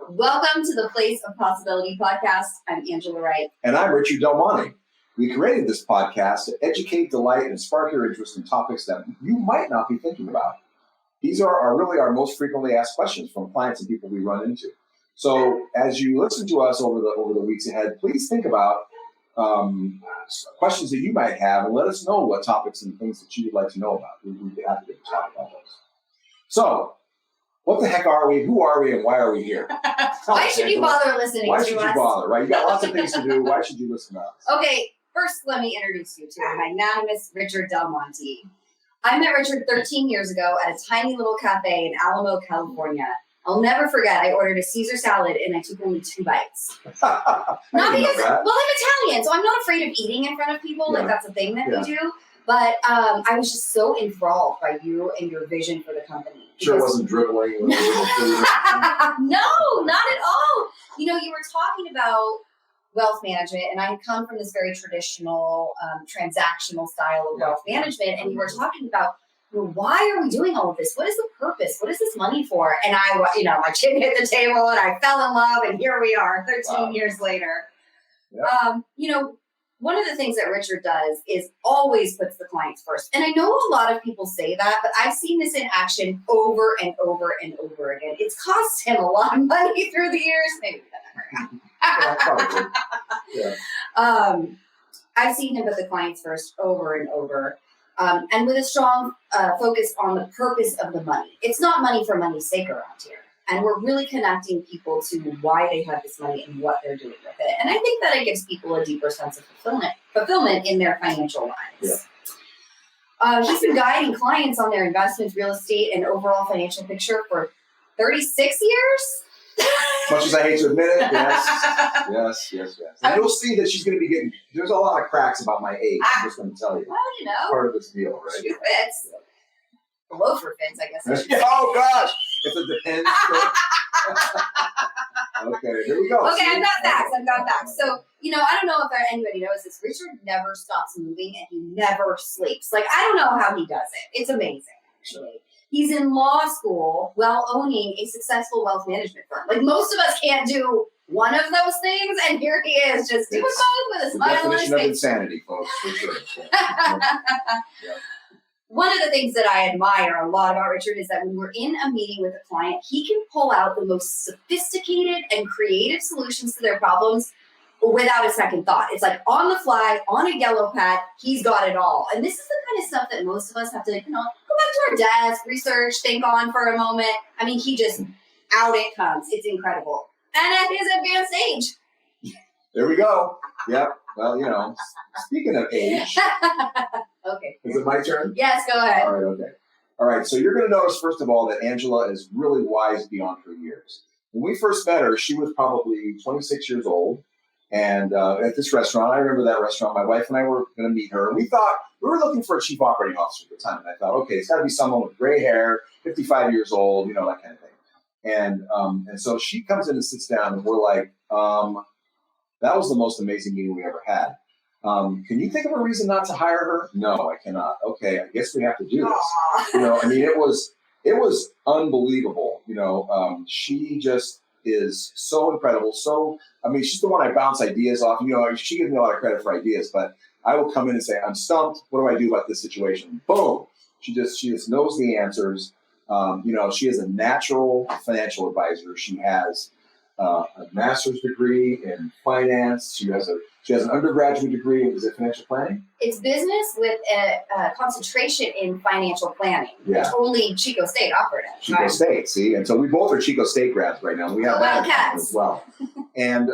Welcome to the Place of Possibility podcast. I'm Angela Wright. And I'm Richard Del Monte. We created this podcast to educate, delight, and spark your interest in topics that you might not be thinking about. These are really our most frequently asked questions from clients and people we run into. So as you listen to us over the weeks ahead, please think about questions that you might have and let us know what topics and things that you would like to know about. We'd be happy to talk about those. So, what the heck are we? Who are we? And why are we here? Why should you bother listening to us? Why should you bother, right? You got lots of things to do. Why should you listen to us? Okay, first let me introduce you to magnanimous Richard Del Monte. I met Richard 13 years ago at a tiny little cafe in Alamo, California. I'll never forget, I ordered a Caesar salad and I took only 2 bites. Not because, well, I'm Italian, so I'm not afraid of eating in front of people. Yeah. Like, that's a thing that we do. But I was just so enthralled by you and your vision for the company. Sure wasn't dribbling with a little food. No, not at all. You know, you were talking about wealth management, and I had come from this very traditional transactional style of wealth management, and you were talking about, why are we doing all of this? What is the purpose? What is this money for? And my chin hit the table, and I fell in love, and here we are 13 years later. Yeah. One of the things that Richard does is always puts the clients first. And I know a lot of people say that, but I've seen this in action over and over and over again. It's cost him a lot of money through the years. Maybe that never. Yeah. I've seen him put the clients first over and over. And with a strong focus on the purpose of the money. It's not money for money's sake around here. And we're really connecting people to why they have this money and what they're doing with it. And I think that it gives people a deeper sense of fulfillment in their financial lives. Yeah. He's been guiding clients on their investments, real estate, and overall financial picture for 36 years. Much as I hate to admit it, yes. And you'll see that she's going to be getting, there's a lot of cracks about my age. I'm just going to tell you. Well, It's part of this deal, right? She fits. Yeah. The loafer fits, I guess. Oh, gosh. If it depends. Okay, here we go. Okay, I've got facts. So, I don't know if anybody knows this. Richard never stops moving and he never sleeps. Like, I don't know how he does it. It's amazing, actually. He's in law school while owning a successful wealth management firm. Like, most of us can't do one of those things, and here he is just doing both with a smile on his face. Definition of insanity, folks, for sure. Yeah. One of the things that I admire a lot about Richard is that when we're in a meeting with a client, he can pull out the most sophisticated and creative solutions to their problems without a second thought. It's like on the fly, on a yellow pad, he's got it all. And this is the kind of stuff that most of us have to, go back to our desk, research, think on for a moment. I mean, he just, out it comes. It's incredible. And at his advanced age. There we go. Yep. Well, speaking of age. Okay. Is it my turn? Yes, go ahead. All right, okay. All right, so you're going to notice, first of all, that Angela is really wise beyond her years. When we first met her, she was probably 26 years old. And at this restaurant, I remember that restaurant, my wife and I were going to meet her. And we were looking for a chief operating officer at the time. And I thought, okay, it's got to be someone with gray hair, 55 years old, that kind of thing. And so she comes in and sits down, and we're like, that was the most amazing meeting we ever had. Can you think of a reason not to hire her? No, I cannot. Okay, I guess we have to do this. It was unbelievable. She just is so incredible. She's the one I bounce ideas off. She gives me a lot of credit for ideas, but I will come in and say, I'm stumped. What do I do about this situation? Boom. She just knows the answers. She is a natural financial advisor. She has a master's degree in finance. She has an undergraduate degree in financial planning. It's business with a concentration in financial planning, which only Chico State offered it. Chico State, see? And so we both are Chico State grads right now. We have that as well. And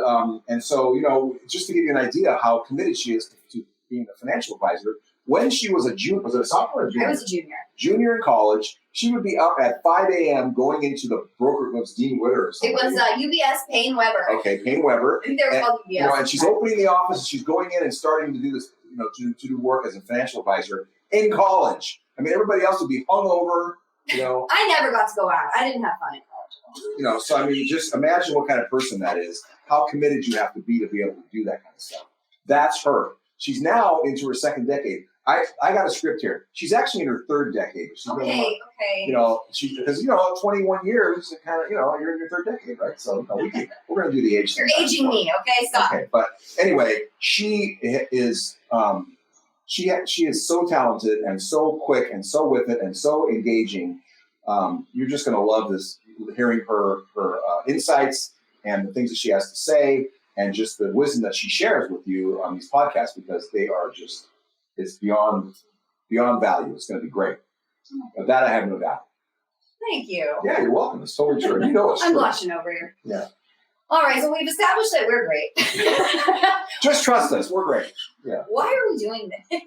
so, just to give you an idea of how committed she is to being a financial advisor, when she was a junior, was it a sophomore or junior? I was a junior. Junior in college, she would be up at 5 a.m. going into the broker. It was Dean Witter or something. It was UBS Payne Weber. Okay, Payne Weber. I think they were called UBS. And she's opening the office, and she's going in and starting to do this, to do work as a financial advisor in college. I mean, everybody else would be hungover, I never got to go out. I didn't have fun in college. So I mean, just imagine what kind of person that is, how committed you have to be able to do that kind of stuff. That's her. She's now into her second decade. I got a script here. She's actually in her third decade. She's Okay. Because 21 years, kind of, you're in your third decade, right? So we're going to do the age. You're aging me, okay? Stop. Okay, but anyway, she is she is so talented and so quick and so with it and so engaging. You're just going to love this, hearing her insights and the things that she has to say, and just the wisdom that she shares with you on these podcasts, because they are just, it's beyond value. It's going to be great. Of that I have no doubt. Thank you. Yeah, you're welcome. It's totally true. You know it's I'm true. blushing over here. Yeah. All right, so we've established that we're great. Just trust us. We're great. Yeah. Why are we doing this?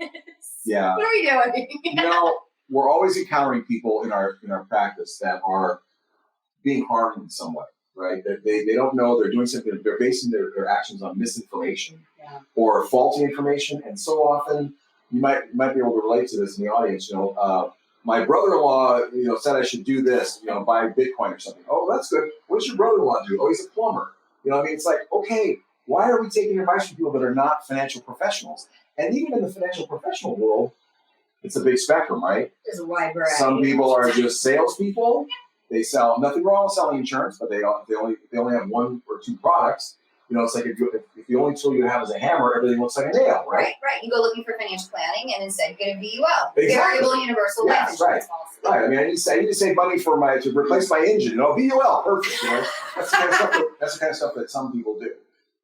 Yeah. What are we doing? We're always encountering people in our practice that are being harmed in some way, right? That they don't know they're doing something. They're basing their actions on misinformation or faulty information. And so often, you might be able to relate to this in the audience. My brother-in-law, said I should do this, buy Bitcoin or something. Oh, that's good. What does your brother-in-law do? Oh, he's a plumber. It's like, okay, why are we taking advice from people that are not financial professionals? And even in the financial professional world, it's a big spectrum, right? There's a wide variety. Some people are just salespeople. They sell, nothing wrong with selling insurance, but they only have one or two products. It's like if the only tool you have is a hammer, everything looks like a nail, right? Right. You go looking for financial planning, and instead you get a VUL, exactly. Variable Universal Life Insurance Policy. Right. I mean, I need to save money to replace my engine. VUL, perfect. That's the kind of stuff that some people do.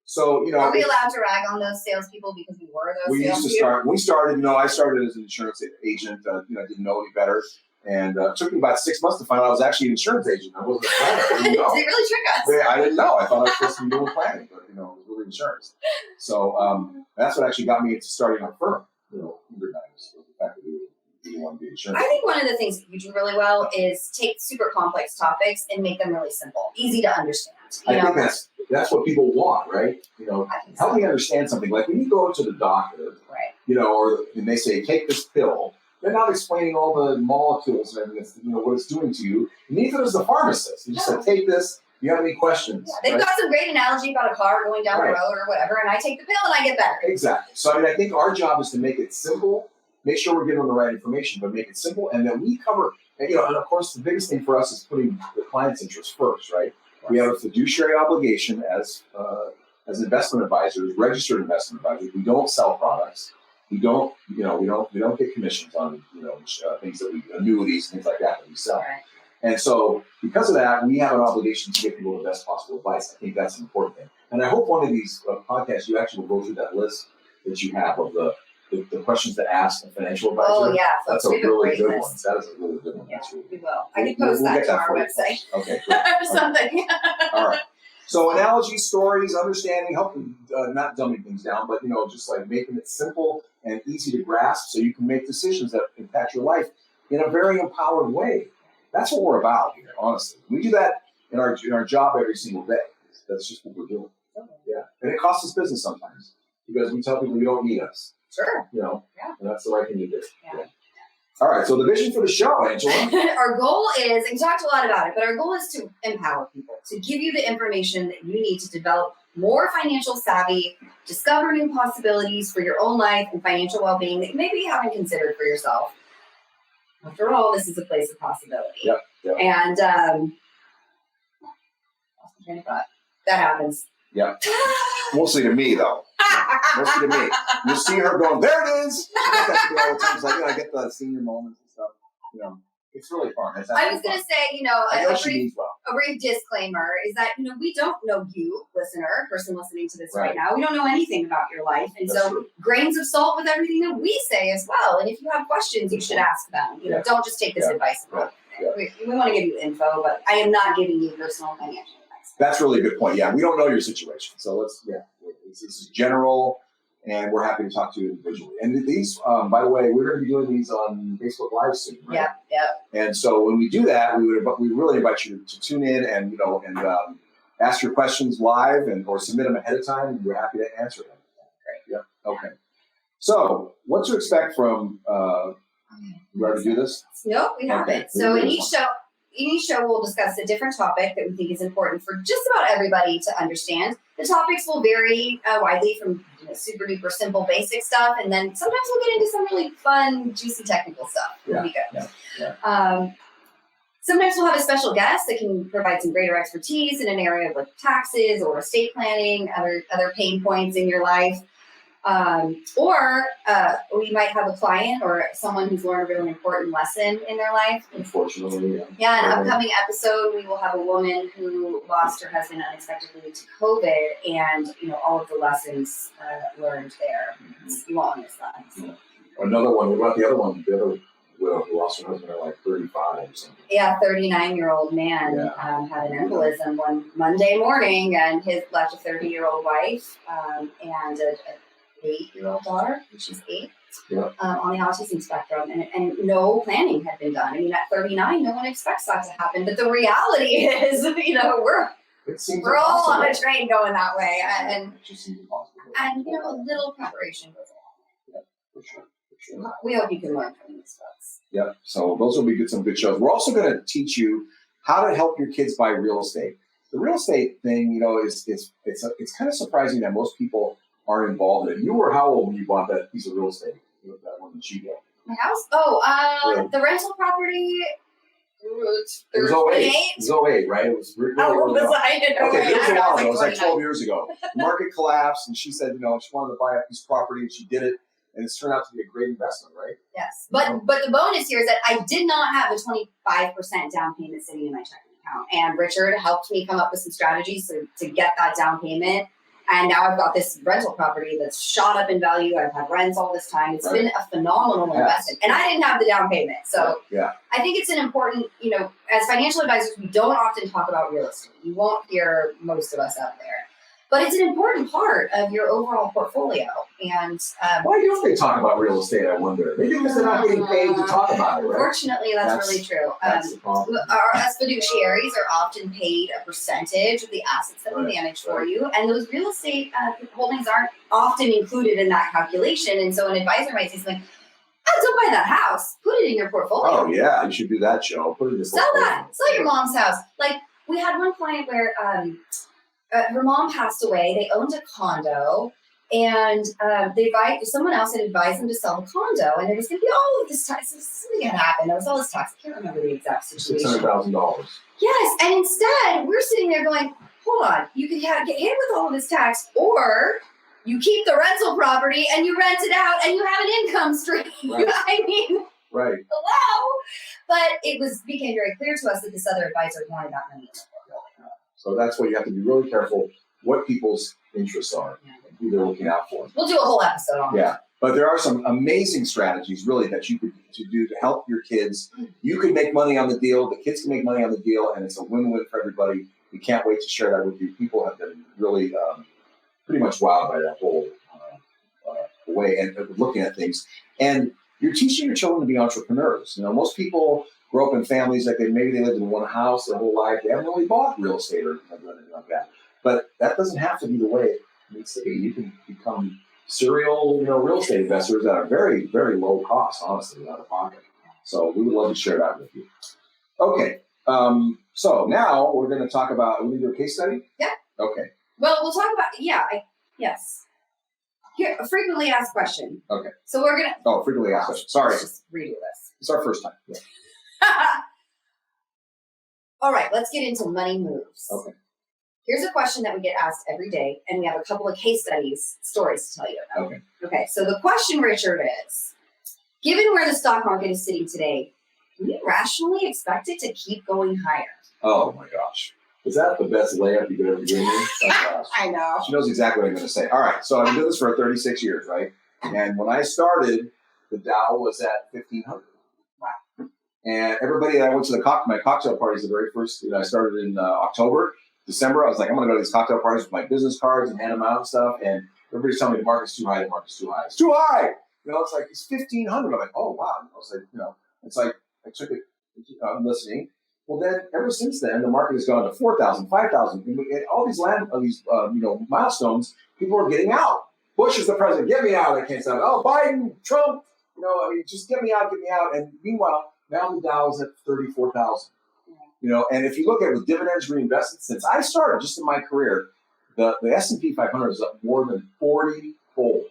So are we allowed to rag on those salespeople because we were those? We used to start. We started. I started as an insurance agent. I didn't know any better. And it took me about 6 months to find out I was actually an insurance agent. I wasn't a planner. I didn't know. Did it really trick us? I didn't know. I thought I was supposed to be doing planning, but it was really insurance. So that's what actually got me into starting our firm. The fact that we want to be insurance. I think one of the things that you do really well is take super complex topics and make them really simple, easy to understand. I think that's what people want, right? Help me understand something. Like when you go to the doctor, right? And they say take this pill. They're not explaining all the molecules and everything, what it's doing to you. Neither does the pharmacist. You just said, take this. Do you have any questions? Yeah, they've got some great analogy about a car going down the road or whatever, and I take the pill and I get better. Exactly. So I think our job is to make it simple, make sure we're giving them the right information, but make it simple, and then we cover. And of course, the biggest thing for us is putting the client's interest first, right? We have a fiduciary obligation as investment advisors, registered investment advisors. We don't sell products. We don't get commissions on, things that annuities, things like that we sell. Right. And so because of that, we have an obligation to give people the best possible advice. I think that's an important thing. And I hope one of these podcasts, you actually will go through that list that you have of the questions to ask a financial advisor. Oh, yeah. That's a really good one. That is a really good one. Yeah, we will. I can post that to our website. Okay. Great. Or something. All right. So analogies, stories, understanding, helping not dumbing things down, but just like making it simple and easy to grasp, so you can make decisions that impact your life in a very empowered way. That's what we're about here, honestly. We do that in our job every single day. That's just what we're doing. Yeah, and it costs us business sometimes because we tell people you don't need us. Sure. And that's the right thing to do. Yeah. All right, so the vision for the show, Angela. Our goal is, and we talked a lot about it, but our goal is to empower people, to give you the information that you need to develop more financial savvy, discover new possibilities for your own life and financial well-being that maybe you haven't considered for yourself. After all, this is a place of possibility. Yep. And lost my train of thought. That happens. Yep. Mostly to me, though. Mostly to me. You'll see her going, there it is. That's me all the time. It's like, I get the senior moments and stuff. It's really fun. I was going to say, a brief disclaimer is that, we don't know you, person listening to this right now. We don't know anything about your life. And That's so true. Grains of salt with everything that we say as well. And if you have questions, you should ask them. Don't just take this advice. We want to give you info, but I am not giving you personal financial advice. That's really a good point. Yeah, we don't know your situation. So this is general, and we're happy to talk to you individually. And these, by the way, we're going to be doing these on Facebook Live soon, right? Yep. And so when we do that, we really invite you to tune in and ask your questions live or submit them ahead of time, and we're happy to answer them. Great. Yeah. Okay. So what to expect from? You ready to do this? Nope, we haven't. So in each show, each show we'll discuss a different topic that we think is important for just about everybody to understand. The topics will vary widely from super duper simple basic stuff, and then sometimes we'll get into some really fun, juicy technical stuff. It'll be good. Sometimes we'll have a special guest that can provide some greater expertise in an area of like taxes or estate planning, other pain points in your life. Or we might have a client or someone who's learned a really important lesson in their life. Unfortunately, yeah. In an upcoming episode, we will have a woman who lost her husband unexpectedly to COVID, and all of the lessons learned there. You won't miss that. Yeah. Another one. What about the other one? The other widow who lost her husband at like 35 or something. Yeah, 39-year-old man had an embolism one Monday morning, and left a 30-year-old wife and a 8-year-old daughter, and she's 8, on the autism spectrum, and no planning had been done. I mean, at 39, no one expects that to happen, but the reality is, we're all on a train going that way, and it just seems impossible. And a little preparation goes along. Yeah, for sure. We hope you can learn from these folks. Yep. So those will be some good shows. We're also going to teach you how to help your kids buy real estate. The real estate thing, it's kind of surprising that most people aren't involved in it. You were how old when you bought that piece of real estate? That one that you got? My house? The rental property. It was 08. It was 08, right? It was really early on. Okay, it was a while ago. It was like 12 years ago. The market collapsed, and she said, she wanted to buy a piece of property, and she did it, and it's turned out to be a great investment, right? Yes, but the bonus here is that I did not have a 25% down payment sitting in my checking account, and Richard helped me come up with some strategies to get that down payment. And now I've got this rental property that's shot up in value. I've had rents all this time. It's been a phenomenal investment. And I didn't have the down payment. So I think it's an important, as financial advisors, we don't often talk about real estate. You won't hear most of us out there. But it's an important part of your overall portfolio. And why don't they talk about real estate, I wonder? Maybe because they're not getting paid to talk about it, right? Fortunately, that's really true. That's the problem. Us fiduciaries are often paid a percentage of the assets that we manage for you. And those real estate holdings aren't often included in that calculation. And so an advisor might say something, don't buy that house. Put it in your portfolio. Oh, yeah. You should do that, Joe. Put it in your portfolio. Sell that. Sell your mom's house. Like, we had one client where her mom passed away. They owned a condo, and someone else had advised them to sell the condo, and there was going to be all of this tax. Something had happened. There was all this tax. I can't remember the exact situation. $600,000. Yes, and instead we're sitting there going, "Hold on, you could get hit with all of this tax, or you keep the rental property and you rent it out, and you have an income stream." Right. I mean, right. Hello, but it became very clear to us that this other advisor wanted that money in the portfolio. So that's why you have to be really careful what people's interests are and who they're looking out for. We'll do a whole episode on that. Yeah, but there are some amazing strategies really that you could do to help your kids. You could make money on the deal. The kids can make money on the deal, and it's a win-win for everybody. We can't wait to share that with you. People have been really pretty much wowed by that whole way and looking at things. And you're teaching your children to be entrepreneurs. Most people grow up in families like maybe they lived in one house their whole life. They haven't really bought real estate or anything like that. But that doesn't have to be the way it needs to be. You can become serial, real estate investors at a very, very low cost, honestly, out of pocket. So we would love to share that with you. Okay. So now we're going to talk about, are we going to do a case study? Yeah. Okay. Well, we'll talk about, yes. Here, a frequently asked question. Okay. So we're going to. Oh, frequently asked question. Sorry. Let's just redo this. It's our first time. Yeah. All right, let's get into money moves. Okay. Here's a question that we get asked every day, and we have a couple of case stories to tell you about. Okay, so the question, Richard, is, given where the stock market is sitting today, can you rationally expect it to keep going higher? Oh, my gosh. Is that the best layup you could ever give me? Oh, I know. She knows exactly what I'm going to say. All right, so I've been doing this for 36 years, right? And when I started, the Dow was at 1,500. Wow. And everybody, I went to my cocktail parties the very first, I started in October. December, I was like, I'm going to go to these cocktail parties with my business cards and hand them out and stuff. And everybody's telling me the market's too high, the market's too high. It's too high! It's like, it's 1,500. I'm like, oh, wow. It's like, it's like, I took it, I'm listening. Well, then, ever since then, the market has gone to 4,000, 5,000. And all these milestones, people are getting out. Bush is the president. Get me out. I can't say, oh, Biden, Trump, just get me out, get me out. And meanwhile, now the Dow is at 34,000. And if you look at with dividends reinvested, since I started just in my career, the S&P 500 is up more than 40-fold.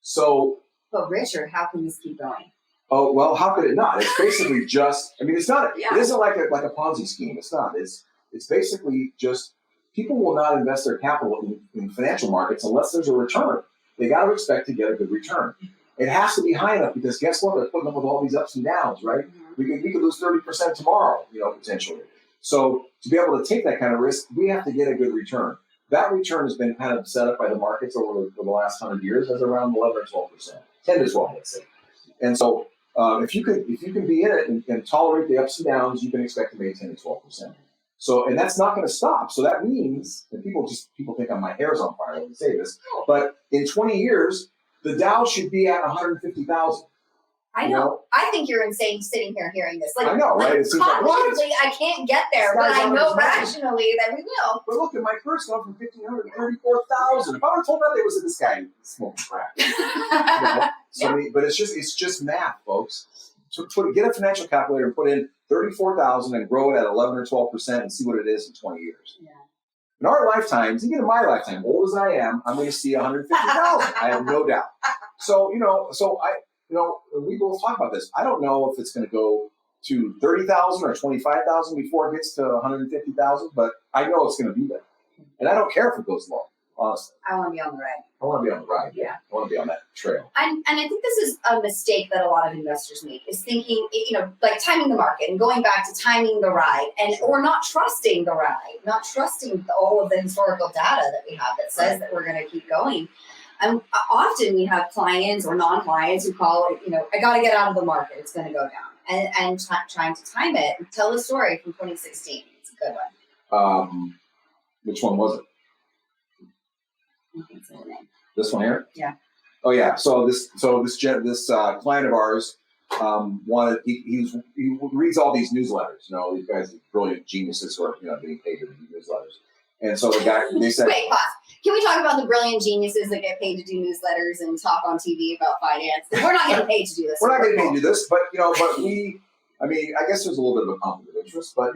So, but Richard, how can this keep going? oh well, how could it not? It's basically just. I mean, it's not. Yeah. It isn't like a Ponzi scheme. It's not. It's basically just people will not invest their capital in financial markets unless there's a return. They got to expect to get a good return. It has to be high enough because guess what? They're putting up with all these ups and downs, right? Mm-hmm. We could lose 30% tomorrow, potentially. So to be able to take that kind of risk, we have to get a good return. That return has been kind of set up by the markets over the last 100 years as around 11 or 12%, 10 to 12, let's say. And so if you can be in it and tolerate the ups and downs, you can expect to make 10 to 12%. So, and that's not going to stop. So that means, and people think my hair's on fire when I say this, but in 20 years, the Dow should be at 150,000. I know. I think you're insane sitting here hearing this. I know, right? It seems like, cognitively, I can't get there, but I know rationally that we will. But look, at my first gone from 1,500 to 34,000. If I would have told that, there was this guy smoking crack. But it's just math, folks. Get a financial calculator and put in 34,000 and grow it at 11 or 12% and see what it is in 20 years. Yeah. In our lifetimes, even in my lifetime, old as I am, I'm going to see 150,000. I have no doubt. So we both talk about this. I don't know if it's going to go to 30,000 or 25,000 before it gets to 150,000, but I know it's going to be there. And I don't care if it goes low, honestly. I want to be on the ride. I want to be on the ride. Yeah. I want to be on that trail. And I think this is a mistake that a lot of investors make, is thinking, like timing the market and going back to timing the ride, or not trusting the ride, not trusting all of the historical data that we have that says that we're going to keep going. And often we have clients or non-clients who call it, I got to get out of the market. It's going to go down. And trying to time it. Tell the story from 2016. It's a good one. Which one was it? I can't say the name. This one here? Yeah. Oh yeah. So this client of ours wanted. He reads all these newsletters. These guys are brilliant geniuses who are getting paid to read newsletters. And so they said, wait, pause. Can we talk about the brilliant geniuses that get paid to do newsletters and talk on TV about finance? We're not getting paid to do this. We're not getting paid to do this, but we. I mean, I guess there's a little bit of a conflict of interest, but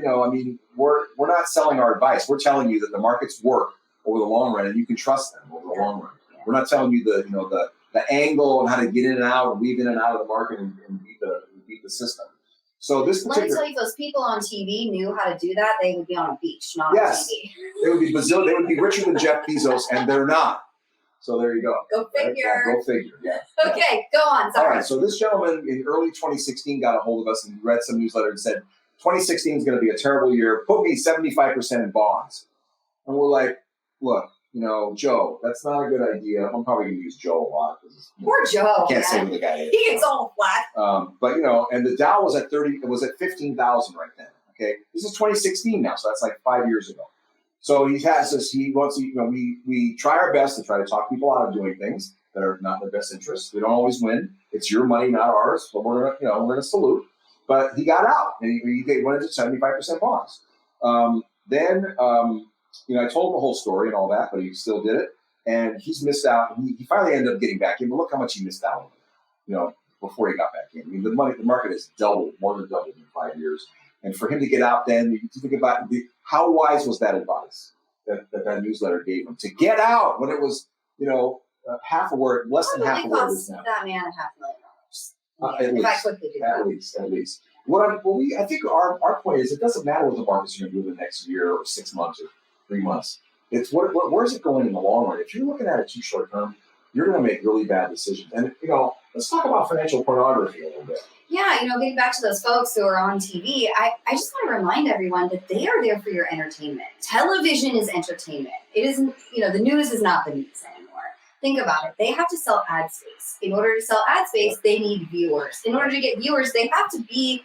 we're not selling our advice. We're telling you that the markets work over the long run, and you can trust them over the long run. Yeah. We're not telling you the angle and how to get in and out and weave in and out of the market and beat the system. So this particular, let me tell you, if those people on TV knew how to do that, they would be on a beach, not on TV. They would be They would be richer than Jeff Bezos, and they're not. So there you go. Go figure. Yeah, go figure. Yeah. Okay, go on. Sorry. All right. So this gentleman in early 2016 got a hold of us and read some newsletter and said, 2016 is going to be a terrible year. Put me 75% in bonds. And we're like, look, Joe, that's not a good idea. I'm probably going to use Joe a lot. Poor Joe. I can't say who the guy is. He gets all flat. But and the Dow was at 30. It was at 15,000 right then. Okay, this is 2016 now, so that's like 5 years ago. So he has this. He wants. We try our best to try to talk people out of doing things that are not in their best interest. We don't always win. It's your money, not ours. But we're gonna salute. But he got out and he went into 75% bonds. I told him the whole story and all that, but he still did it. And he's missed out. He finally ended up getting back in. But look how much he missed out on, before he got back in. I mean, the market has doubled, more than doubled in 5 years. And for him to get out then, you think about how wise was that advice that newsletter gave him to get out when it was, half a word, less than half a word is now. That man $500,000. At least, I quickly do that. At least. I think our point is, it doesn't matter what the markets are going to do in the next year or 6 months or 3 months. It's where's it going in the long run? If you're looking at it too short term, you're going to make really bad decisions. And let's talk about financial pornography a little bit. Yeah, getting back to those folks who are on TV, I just want to remind everyone that they are there for your entertainment. Television is entertainment. It isn't, the news is not the news anymore. Think about it. They have to sell ad space. In order to sell ad space, they need viewers. In order to get viewers, they have to be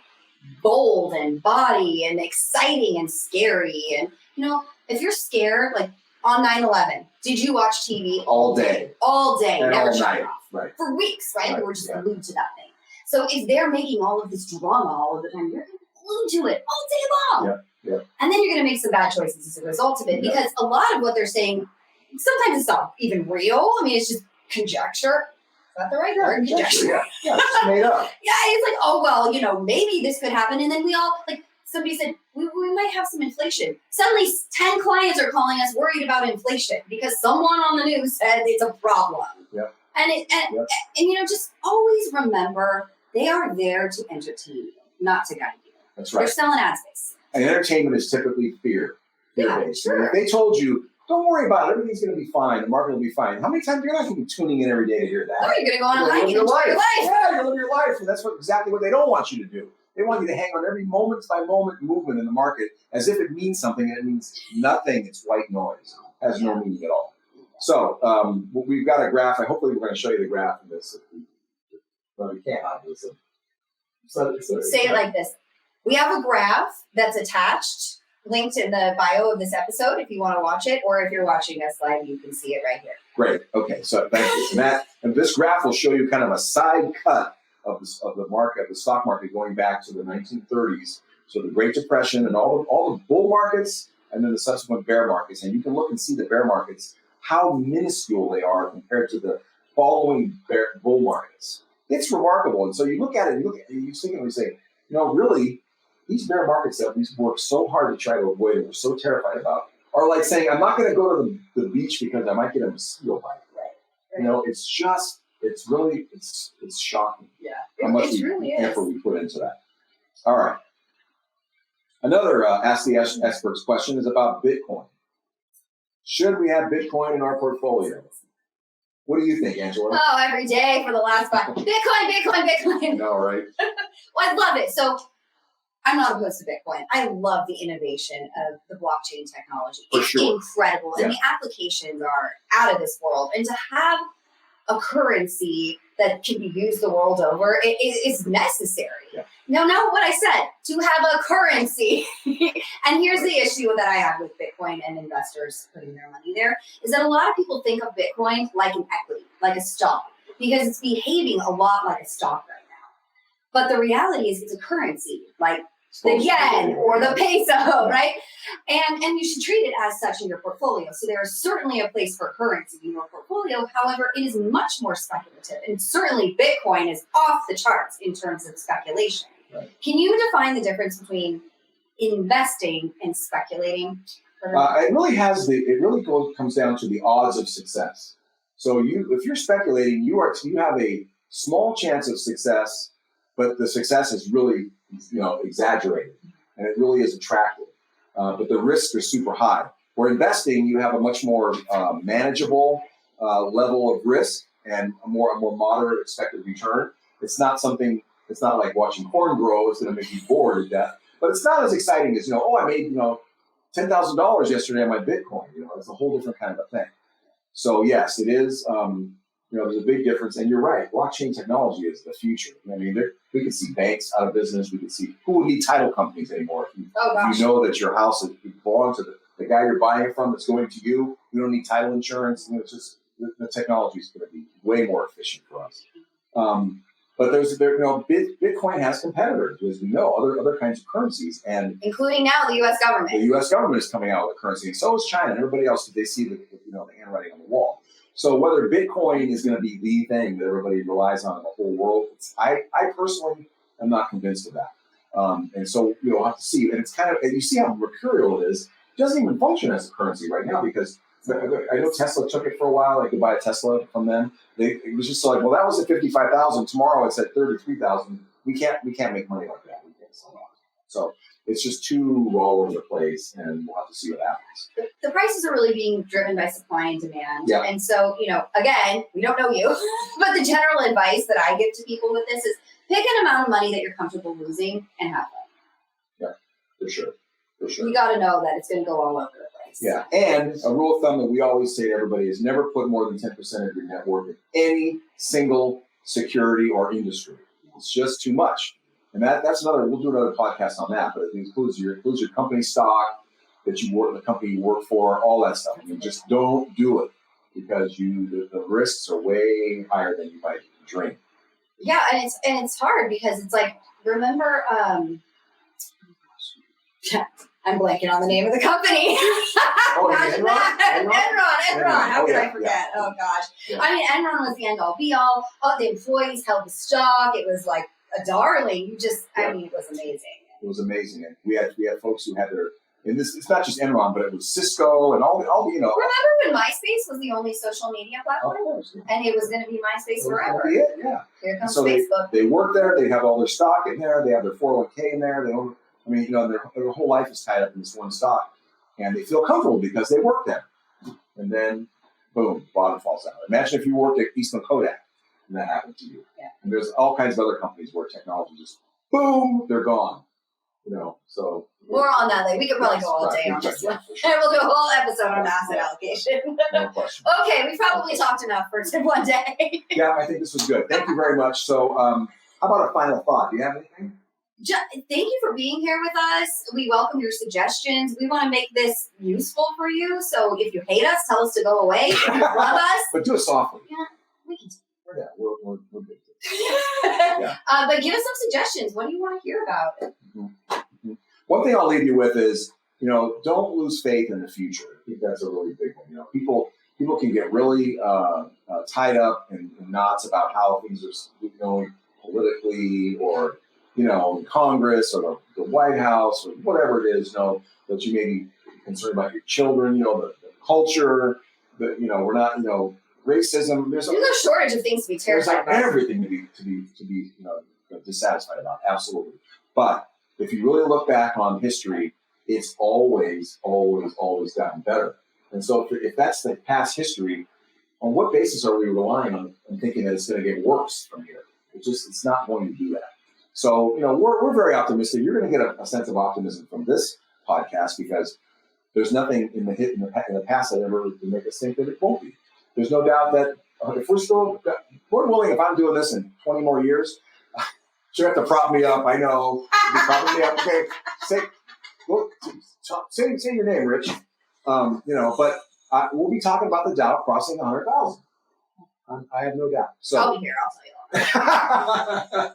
bold and body and exciting and scary. And, if you're scared, like on 9/11, did you watch TV all day? All day, and never all shut night. it off. Right. For weeks, right? Right. We're just glued to that thing. So if they're making all of this drama all of the time, you're glued to it all day long. Yeah. And then you're going to make some bad choices as a result of it, because a lot of what they're saying, sometimes it's not even real. I mean, it's just conjecture. Is that the right word? Conjecture. Yeah, it's made up. Yeah, it's like, maybe this could happen. And then we all, somebody said, we might have some inflation. Suddenly 10 clients are calling us worried about inflation because someone on the news said it's a problem. Yep. And just always remember, they are there to entertain you, not to guide you. That's right. They're selling ad space. And entertainment is typically fear-based. Yeah, sure. If they told you, don't worry about it, everything's going to be fine, the market will be fine. How many times you're not going to be tuning in every day to hear that? Oh, you're going to go on a hike and enjoy your life. Yeah, you live your life. And that's exactly what they don't want you to do. They want you to hang on every moment-by-moment movement in the market as if it means something, and it means nothing. It's white noise. It has no meaning at all. So we've got a graph. Hopefully we're going to show you the graph of this. Well, we can't, obviously. Say it like this. We have a graph that's attached, linked in the bio of this episode if you want to watch it, or if you're watching us live, you can see it right here. Great. Okay. So thank you. And this graph will show you kind of a side cut of the market, of the stock market, going back to the 1930s. So the Great Depression and all the bull markets, and then the subsequent bear markets. And you can look and see the bear markets, how minuscule they are compared to the following bull markets. It's remarkable. And so you look at it, you see it, and you say, really, these bear markets that we've worked so hard to try to avoid and we're so terrified about are like saying, I'm not going to go to the beach because I might get a mosquito bite. Right. It's just, it's shocking. Yeah. How much effort we put into that. All right. Another Ask the Experts question is about Bitcoin. Should we have Bitcoin in our portfolio? What do you think, Angela? Oh, every day for the last 5. Bitcoin. No, right? Well, I love it. So I'm not opposed to Bitcoin. I love the innovation of the blockchain technology. It's incredible. And the applications are out of this world. And to have a currency that can be used the world over is necessary. Yeah. Now, what I said, to have a currency. And here's the issue that I have with Bitcoin and investors putting their money there, is that a lot of people think of Bitcoin like an equity, like a stock, because it's behaving a lot like a stock right now. But the reality is it's a currency, like the yen or the peso, right? And you should treat it as such in your portfolio. So there is certainly a place for currency in your portfolio. However, it is much more speculative. And certainly Bitcoin is off the charts in terms of speculation. Right. Can you define the difference between investing and speculating? It really comes down to the odds of success. So if you're speculating, you have a small chance of success, but the success is really exaggerated, and it really is attractive. But the risks are super high. For investing, you have a much more manageable level of risk and a more moderate expected return. It's not like watching corn grow. It's going to make you bored to death. But it's not as exciting as, I made, $10,000 yesterday on my Bitcoin. It's a whole different kind of a thing. So yes, it is. There's a big difference, and you're right. Blockchain technology is the future. I mean, we could see banks out of business. We could see who would need title companies anymore. If you know that your house belongs to the guy you're buying it from, that's going to you. You don't need title insurance. It's just the technology is going to be way more efficient for us. But Bitcoin has competitors, as we know, other kinds of currencies, and including now the U.S. government. The U.S. government is coming out with a currency, and so is China and everybody else. They see the handwriting on the wall. So whether Bitcoin is going to be the thing that everybody relies on in the whole world, I personally am not convinced of that. And so we'll have to see. And it's kind of, and you see how mercurial it is. It doesn't even function as a currency right now, because I know Tesla took it for a while. I could buy a Tesla from them. It was just like, well, that was at 55,000. Tomorrow it's at 33,000. We can't make money like that. We can't sell off. So it's just too all over the place, and we'll have to see what happens. The prices are really being driven by supply and demand. Yeah. And so, again, we don't know you, but the general advice that I give to people with this is pick an amount of money that you're comfortable losing and have fun. Yeah, for sure. You got to know that it's going to go all over the place. Yeah, and a rule of thumb that we always say to everybody is never put more than 10% of your net worth in any single security or industry. It's just too much. And that's we'll do another podcast on that, but it includes your company stock, the company you work for, all that stuff. I mean, just don't do it, because the risks are way higher than you might dream. Yeah, and it's hard, because it's like, remember, I'm blanking on the name of the company. Enron? How could I forget? Yeah. Oh gosh. Yeah. I mean, Enron was the end all be all. Oh, the employees held the stock. It was like a darling. It was amazing. It was amazing. And we had folks who had their, and this, it's not just Enron, but it was Cisco and all the Remember when MySpace was the only social media platform? And it was going to be MySpace forever. Yeah. Here comes so Facebook. They work there. They have all their stock in there. They have their 401k in there. They own, their whole life is tied up in this one stock. And they feel comfortable because they work there. And then, boom, bottom falls out. Imagine if you worked at Eastman Kodak and that happened to you. Yeah. And there's all kinds of other companies where technology just, boom, they're gone. So. More on that later. We could probably go all day on this one. Sure. We'll do a whole episode on asset allocation. No question. Okay, we've probably talked enough for one day. Yeah, I think this was good. Thank you very much. So, how about a final thought? Do you have anything? Thank you for being here with us. We welcome your suggestions. We want to make this useful for you. So if you hate us, tell us to go away. If you love us, But do it softly. Yeah, we can. Yeah, we're good. Yeah. But give us some suggestions. What do you want to hear about? Mm-hmm. One thing I'll leave you with is, don't lose faith in the future. I think that's a really big one. People can get really tied up in knots about how things are going politically, or in Congress or the White House or whatever it is. That you may be concerned about your children. The culture. We're not. Racism. There's no shortage of things to be terrified about. Everything to be dissatisfied about. Absolutely. But if you really look back on history, it's always gotten better. And so if that's the past history, on what basis are we relying on and thinking that it's going to get worse from here? It's not going to do that. So, we're very optimistic. You're going to get a sense of optimism from this podcast because there's nothing in the past that ever would make us think that it won't be. There's no doubt that if we're still, Lord willing, if I'm doing this in 20 more years, you have to prop me up. I know. You're propping me up. Okay. Say your name, Rich. But we'll be talking about the Dow crossing 100,000. I have no doubt. So I'll be here. I'll tell you.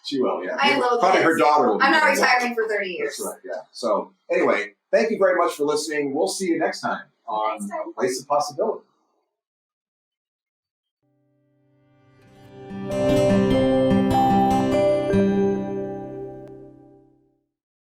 She will, yeah. I love Probably her daughter will be. I'm not retiring for 30 years. That's right, yeah. So anyway, thank you very much for listening. We'll see you next time on Place of Possibility.